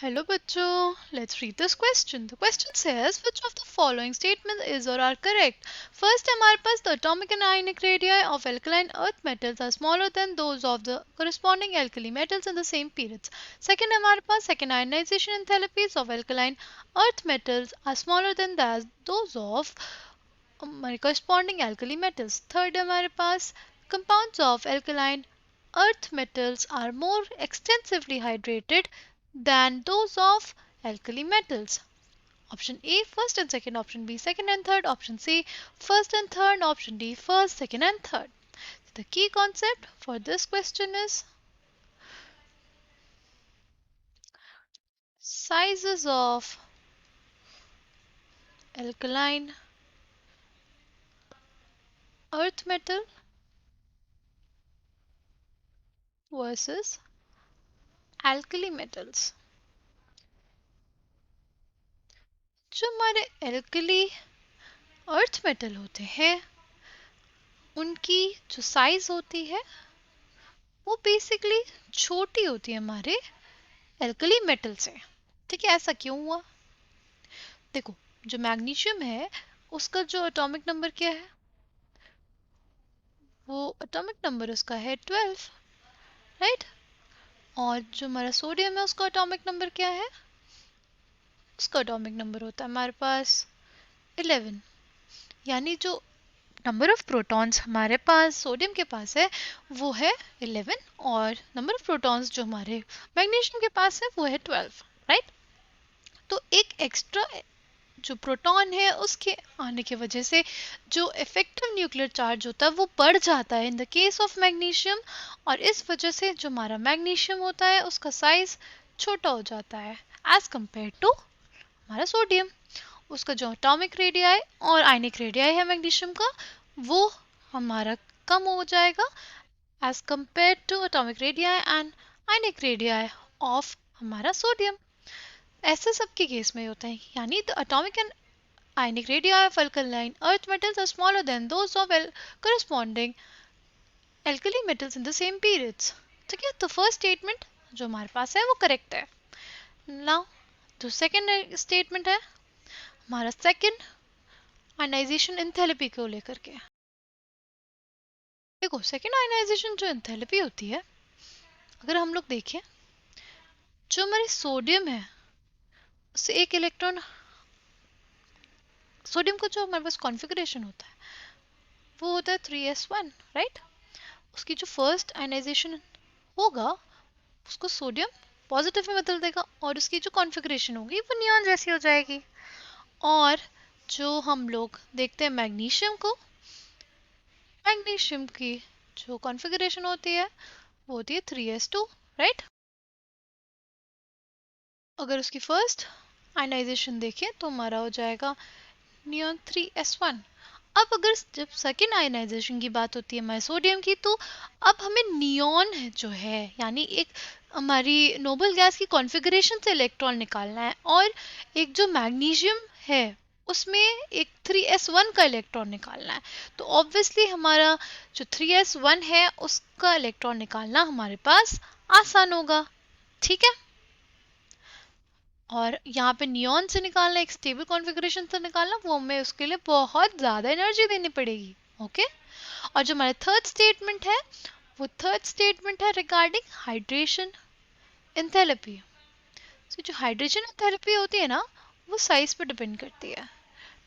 Hello bachcho, let's read this question. The question says which of the following statements is or are correct. First हमारे पास the atomic and ionic radii of alkaline earth metals are smaller than those of the corresponding alkali metals in the same periods. Second हमारे पास second ionization enthalpies of alkaline earth metals are smaller than those of corresponding alkali metals. Third हमारे पास compounds of alkaline earth metals are more extensively hydrated than those of alkali metals. Option A first and second, option B second and third, option C first and third, option D first, second and third. The key concept for this question is sizes of alkaline earth metal versus alkali metals. जो हमारे alkali earth metal होते हैं उनकी जो size होती है वो basically छोटी होती है हमारे एल्कली मेटल से. ठीक है, ऐसा क्यों हुआ? देखो, जो मैग्नीशियम है उसका जो एटॉमिक नंबर क्या है, वो एटॉमिक नंबर उसका है 12, राइट. और जो हमारा सोडियम है उसका एटॉमिक नंबर क्या है, उसका एटॉमिक नंबर होता है हमारे पास 11. यानी जो नंबर ऑफ प्रोटॉन्स हमारे पास सोडियम के पास है वो है 11 और नंबर ऑफ प्रोटॉन्स जो हमारे मैग्नीशियम के पास है वो है 12, राइट. तो एक एक्स्ट्रा जो प्रोटॉन है उसके आने की वजह से जो इफेक्टिव न्यूक्लियर चार्ज होता है वो बढ़ जाता है in the case of magnesium, और इस वजह से जो हमारा मैग्नीशियम होता है उसका साइज छोटा हो जाता है एज कंपेयर टू हमारा सोडियम. उसका जो एटॉमिक रेडियाई और आयनिक रेडियाई है मैग्नीशियम का वो हमारा कम हो जाएगा as compare to atomic radii and ionic radii of हमारा सोडियम. ऐसे सबके केस में होता है. यानी the atomic and ionic radii of alkaline earth metals are smaller than those of corresponding alkali metals in the same periods. ठीक है, तो फर्स्ट स्टेटमेंट जो हमारे पास है वो करेक्ट है. नाउ जो सेकंड स्टेटमेंट है हमारा सेकंड आयनाइजेशन एंथैल्पी को लेकर के. देखो, सेकंड आयनाइजेशन जो एंथैल्पी होती है, अगर हम लोग देखें जो हमारे सोडियम है उससे एक इलेक्ट्रॉन, सोडियम का जो हमारे पास कॉन्फ़िगरेशन होता है वो होता है 3s1, राइट. उसकी जो फर्स्ट आयनाइजेशन होगा उसको सोडियम पॉजिटिव में बदल देगा और उसकी जो कॉन्फ़िगरेशन होगी वो नियॉन जैसी हो जाएगी. और जो हम लोग देखते हैं मैग्नीशियम को, मैग्नीशियम की जो कॉन्फ़िगरेशन होती है वो होती है 3s2, राइट. अगर उसकी फर्स्ट आयनाइजेशन देखें तो हमारा हो जाएगा नियॉन 3s1. अब अगर जब सेकेंड आयनाइजेशन की बात होती है हमारे सोडियम की, तो अब हमें नियॉन जो है यानी एक हमारी नोबल गैस की कॉन्फ़िगरेशन से इलेक्ट्रॉन निकालना है, और एक जो मैग्नीशियम है उसमें एक 3s1 का इलेक्ट्रॉन निकालना है. तो ऑब्वियसली हमारा जो 3s1 है उसका इलेक्ट्रॉन निकालना हमारे पास आसान होगा. ठीक है, और यहाँ पे नियॉन से निकालना, एक स्टेबल कॉन्फ़िगरेशन से निकालना, वो हमें उसके लिए बहुत ज़्यादा एनर्जी देनी पड़ेगी. ओके. और जो हमारा थर्ड स्टेटमेंट है वो थर्ड स्टेटमेंट है रिगार्डिंग हाइड्रेशन एंथैल्पी. तो जो हाइड्रेशन एंथैल्पी होती है ना वो साइज पे डिपेंड करती है.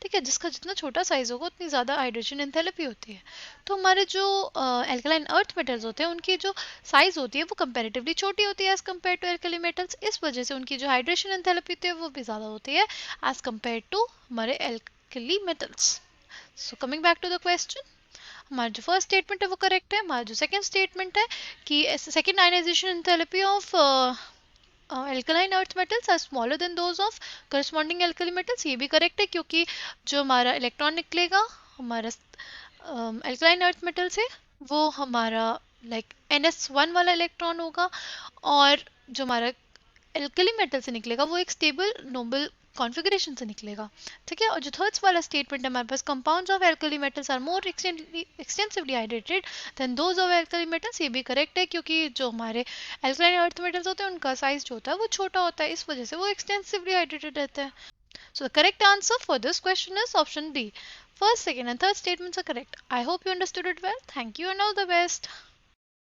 ठीक है, जिसका जितना छोटा साइज होगा उतनी ज़्यादा हाइड्रेशन एंथैल्पी होती है. तो हमारे जो एल्कलाइन अर्थ मेटल्स होते हैं उनकी जो साइज होती है वो कंपैरेटिवली छोटी होती है as compare to alkali metals. इस वजह से उनकी जो हाइड्रेशन एंथैल्पी होती है वो भी ज़्यादा होती है एज कंपेयर टू हमारे alkali metals. So coming back to the question, हमारा जो फर्स्ट स्टेटमेंट है वो करेक्ट है. हमारा जो सेकंड स्टेटमेंट है कि second ionization enthalpy of alkaline earth metals are smaller than those of corresponding alkali metals, ये भी करेक्ट है क्योंकि जो हमारा इलेक्ट्रॉन निकलेगा हमारा alkaline earth metal से वो हमारा लाइक ns1 वाला इलेक्ट्रॉन होगा, और जो हमारा alkali metal से निकलेगा वो एक स्टेबल नोबल कॉन्फ़िगरेशन से निकलेगा, ठीक है। और जो थर्ड वाला स्टेटमेंट है हमारे पास, compounds of alkali metals are more extensively hydrated than those of alkali metals, ये भी करेक्ट है क्योंकि जो हमारे एल्कलाइन अर्थ मेटल्स होते हैं उनका साइज जो होता है वो छोटा होता है, इस वजह से वो एक्सटेंसिवली हाइड्रेटेड रहते हैं। So the correct answer for this question is option D. First, second and third statements are correct. I hope you understood it well. Thank you and all the best.